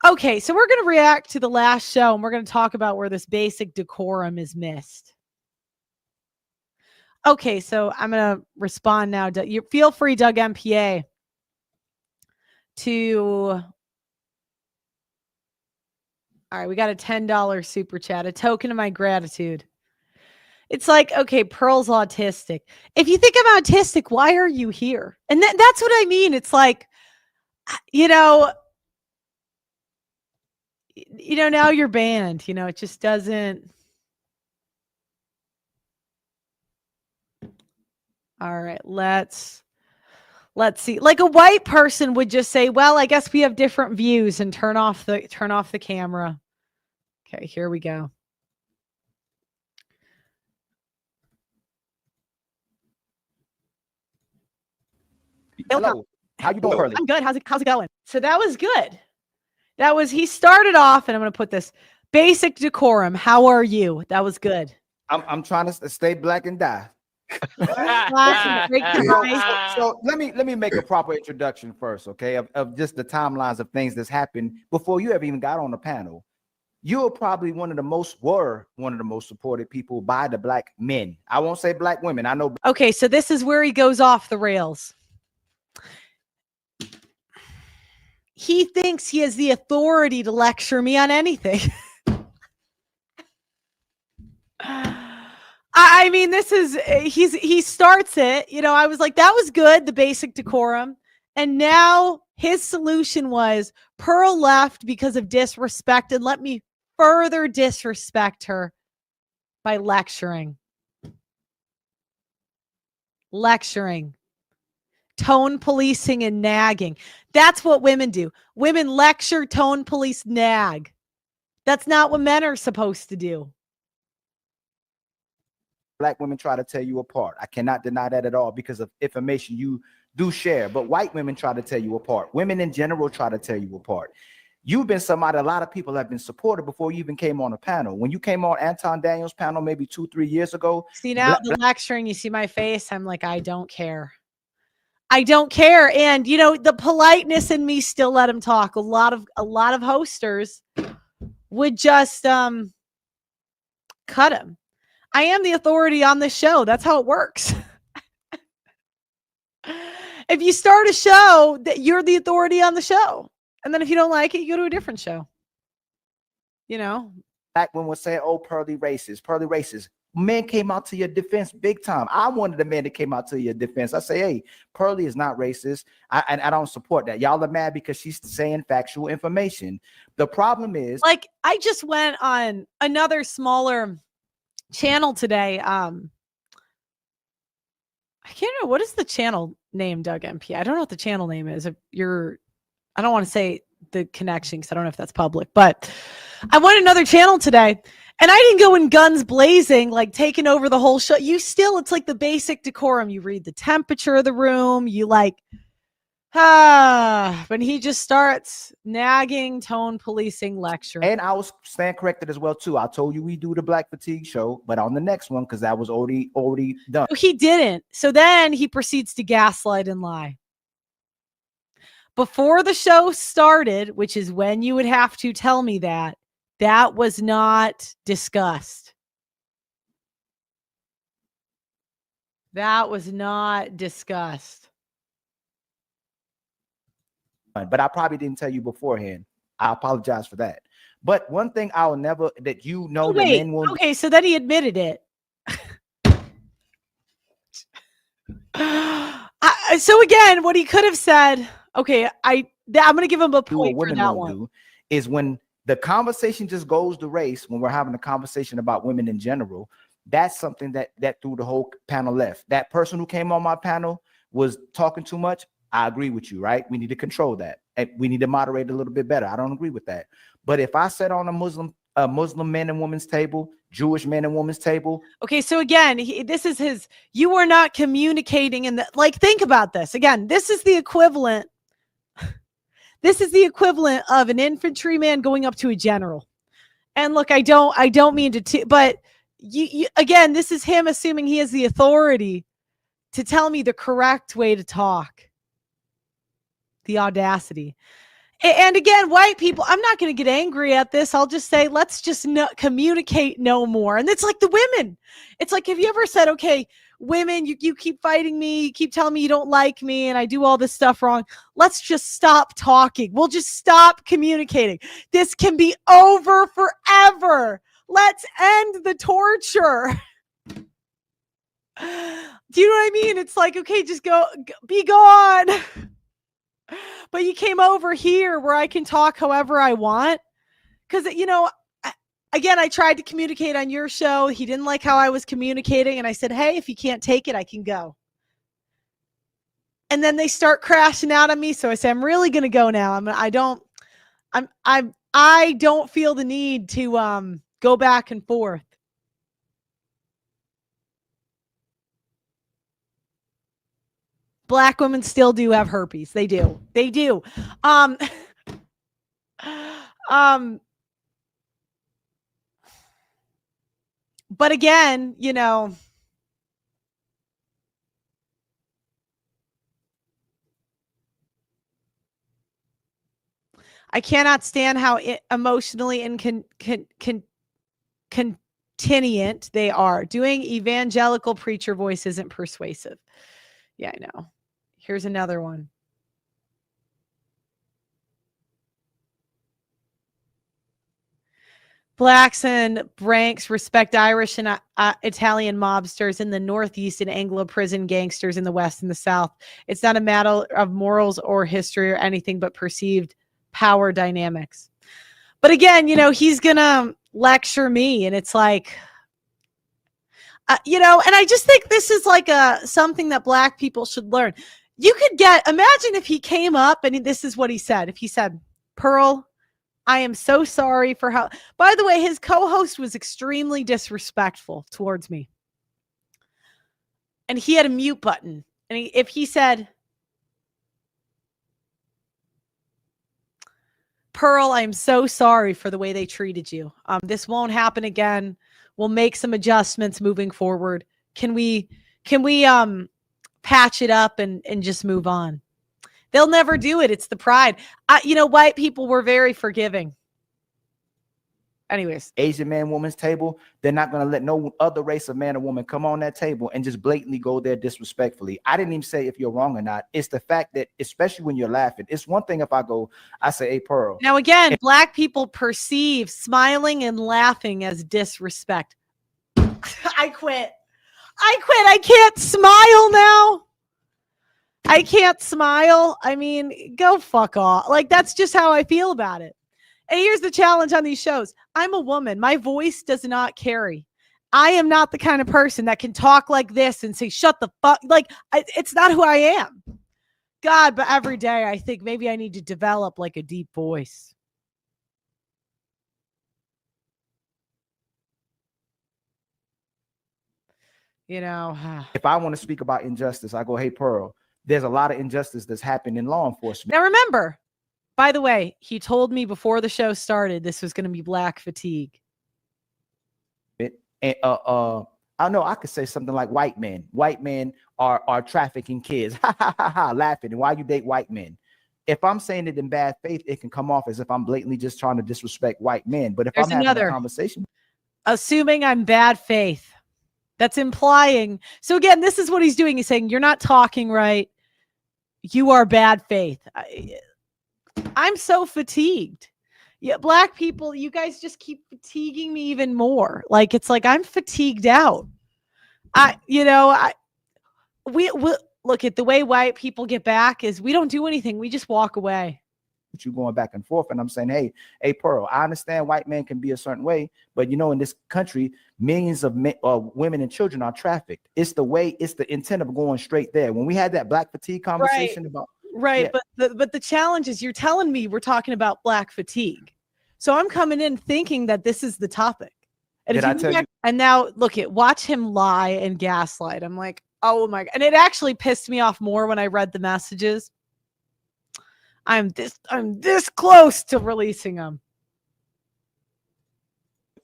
Okay, so we're going to react to the last show, and we're going to talk about where this basic decorum is missed. Okay, so I'm going to respond now. You feel free, Doug MPA, to... All right, we got a $10 super chat, a token of my gratitude. It's like, okay, Pearl's autistic. If you think I'm autistic, why are you here? And that's what I mean. It's like, now you're banned. It just doesn't. All right, let's see. Like a white person would just say, well, I guess we have different views, and turn off the camera. Okay, here we go. Hello. How you doing, Pearly? I'm good. How's it going? So that was good. He started off, and I'm going to put this basic decorum. How are you? That was good. I'm trying to stay black and die. So let me make a proper introduction first, okay? Of just the timelines of things that's happened before you ever even got on the panel. You were probably one of the most supported people by the black men. I won't say black women. I know. Okay, so this is where he goes off the rails. He thinks he has the authority to lecture me on anything. I mean, he starts it. I was like, that was good, the basic decorum. And now his solution was Pearl left because of disrespect, and let me further disrespect her by lecturing. Tone policing and nagging. That's what women do. Women lecture, tone police, nag. That's not what men are supposed to do. Black women try to tear you apart. I cannot deny that at all because of information you do share. But white women try to tear you apart. Women in general try to tear you apart. You've been somebody a lot of people have been supported before you even came on a panel. When you came on Anton Daniels' panel maybe 2-3 years ago. See, now the lecturing, you see my face, I'm like, I don't care. I don't care. And the politeness in me still let him talk. A lot of hosters would just cut him. I am the authority on this show. That's how it works. If you start a show, that you're the authority on the show. And then if you don't like it, you go to a different show. Black women would say, oh, Pearly racist. Men came out to your defense big time. I'm one of the men that came out to your defense. I say, hey, Pearly is not racist. I don't support that. Y'all are mad because she's saying factual information. The problem is, like, I just went on another smaller channel today. I can't know, what is the channel name, Doug MP? I don't know what the channel name is. I don't want to say the connection because I don't know if that's public, but I went another channel today, and I didn't go in guns blazing, like taking over the whole show. It's like the basic decorum. You read the temperature of the room. You but he just starts nagging, tone policing, lecturing. And I was stand corrected as well too. I told you we do the Black Fatigue show, but on the next one, because that was already done. He didn't. So then he proceeds to gaslight and lie. Before the show started, which is when you would have to tell me that was not discussed. That was not discussed. But I probably didn't tell you beforehand. I apologize for that. But one thing I will never, that the men will. Okay, so then he admitted it. So again, what he could have said, okay, I'm going to give him a point for that one. Is when the conversation just goes to race, when we're having a conversation about women in general, that's something that threw the whole panel left. That person who came on my panel was talking too much. I agree with you, right? We need to control that. And we need to moderate a little bit better. I don't agree with that. But if I sat on a Muslim men and women's table, Jewish men and women's table. Okay, so again, this is his, you are not communicating in the, like, think about this. Again, this is the equivalent. This is the equivalent of an infantryman going up to a general. And look, I don't mean to, but again, this is him assuming he has the authority to tell me the correct way to talk. The audacity. And again, white people, I'm not going to get angry at this. I'll just say, let's just communicate no more. And it's like the women. It's like, have you ever said, okay, women, you keep fighting me, you keep telling me you don't like me, and I do all this stuff wrong. Let's just stop talking. We'll just stop communicating. This can be over forever. Let's end the torture. Do you know what I mean? It's like, okay, just be gone. But you came over here where I can talk however I want. Because, again, I tried to communicate on your show. He didn't like how I was communicating. And I said, hey, if you can't take it, I can go. And then they start crashing out on me. So I say, I'm really going to go now. I don't feel the need to go back and forth. Black women still do have herpes. They do. They do. But again, I cannot stand how emotionally incontinent they are. Doing evangelical preacher voice isn't persuasive. Yeah, I know. Here's another one. Blacks and Branks respect Irish and Italian mobsters in the Northeast and Anglo prison gangsters in the West and the South. It's not a matter of morals or history or anything but perceived power dynamics. But again, he's going to lecture me, and it's like, and I just think this is like something that Black people should learn. You could imagine if he came up and this is what he said. If he said, Pearl, I am so sorry for how, by the way, his co-host was extremely disrespectful towards me. And he had a mute button. And if he said, Pearl, I'm so sorry for the way they treated you. This won't happen again. We'll make some adjustments moving forward. Can we patch it up and just move on? They'll never do it. It's the pride. White people were very forgiving. Anyways. Asian man, woman's table, they're not going to let no other race of man or woman come on that table and just blatantly go there disrespectfully. I didn't even say if you're wrong or not. It's the fact that, especially when you're laughing, it's one thing if I say, hey, Pearl. Now, again, Black people perceive smiling and laughing as disrespect. I quit. I can't smile now. I can't smile. I mean, go fuck off. Like, that's just how I feel about it. And here's the challenge on these shows. I'm a woman. My voice does not carry. I am not the kind of person that can talk like this and say, shut the fuck. Like, it's not who I am. God, but every day I think maybe I need to develop like a deep voice. If I want to speak about injustice, I go, hey, Pearl, there's a lot of injustice that's happened in law enforcement. Now, remember, by the way, he told me before the show started, this was going to be Black fatigue. And I know I could say something like white men are trafficking kids, laughing. And why you date white men? If I'm saying it in bad faith, it can come off as if I'm blatantly just trying to disrespect white men. But if I'm having a conversation, assuming I'm bad faith, that's implying. So again, this is what he's doing. He's saying, you're not talking right. You are bad faith. I'm so fatigued. Yeah, Black people, you guys just keep fatiguing me even more. Like, it's like I'm fatigued out. We look at the way white people get back is we don't do anything. We just walk away. You going back and forth, and I'm saying, hey, Pearl, I understand white men can be a certain way, but in this country, millions of women and children are trafficked. It's the intent of going straight there. When we had that Black fatigue conversation Right. But the challenge is you're telling me we're talking about Black fatigue. So I'm coming in thinking that this is the topic. And and now watch him lie and gaslight. I'm like, oh my God. And it actually pissed me off more when I read the messages. I'm this close to releasing them.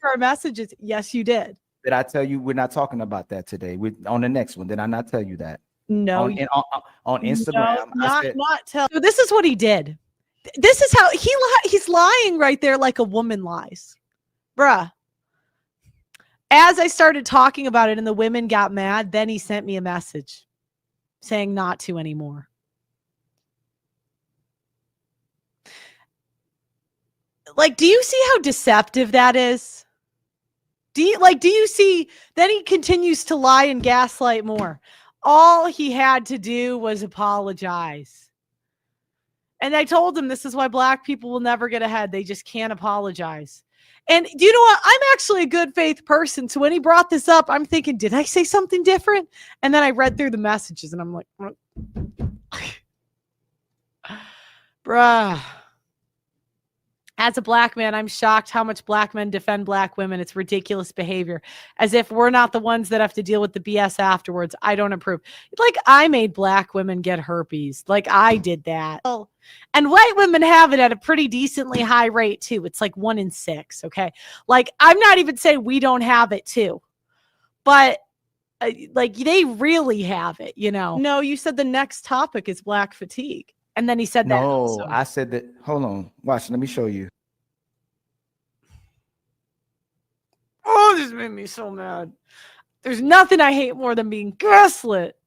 Our messages. Yes, you did. Did I tell you we're not talking about that today? On the next one. Did I not tell you that? No. On Instagram. No, not tell. So this is what he did. This is how he's lying right there like a woman lies. Bruh. As I started talking about it and the women got mad, then he sent me a message saying not to anymore. Like, do you see how deceptive that is? Do you see? Then he continues to lie and gaslight more. All he had to do was apologize. And I told him this is why black people will never get ahead. They just can't apologize. And do you know what? I'm actually a good faith person. So when he brought this up, I'm thinking, did I say something different? And then I read through the messages and I'm like, bruh. As a black man, I'm shocked how much black men defend black women. It's ridiculous behavior. As if we're not the ones that have to deal with the BS afterwards. I don't approve. Like, I made black women get herpes. Like, I did that. And white women have it at a pretty decently high rate, too. It's like 1 in 6, okay? Like, I'm not even saying we don't have it, too. But, like, they really have it, you know? No, you said the next topic is black fatigue. And then he said that. No, I said that. Hold on. Watch. Let me show you. Oh, this made me so mad. There's nothing I hate more than being gaslit.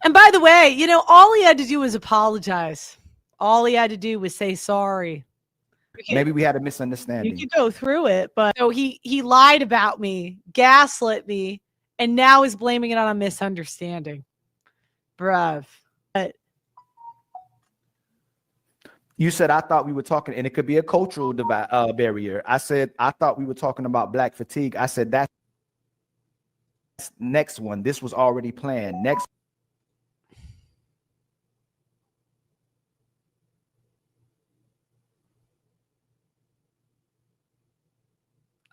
And by the way, you know, all he had to do was apologize. All he had to do was say sorry. Maybe we had a misunderstanding. You could go through it, but so he lied about me, gaslit me, and now is blaming it on a misunderstanding. Bruv. But you said I thought we were talking, and it could be a cultural barrier. I said I thought we were talking about black fatigue. I said that's next one. This was already planned. Next.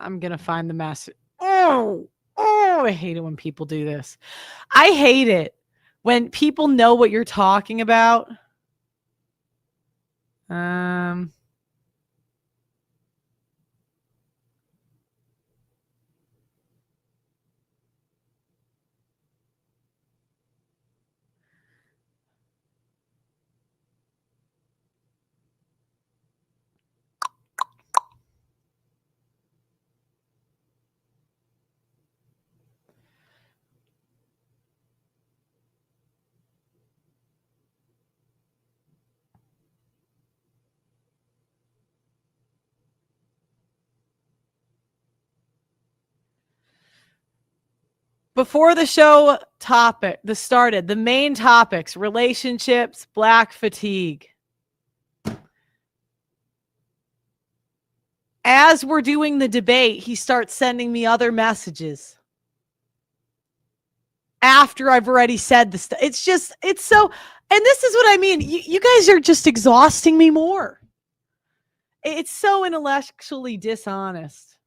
I'm going to find the message. Oh, I hate it when people do this. I hate it when people know what you're talking about. Before the show started, the main topics, relationships, black fatigue. As we're doing the debate, he starts sending me other messages. After I've already said the stuff. It's so, and this is what I mean. You guys are just exhausting me more. It's so intellectually dishonest.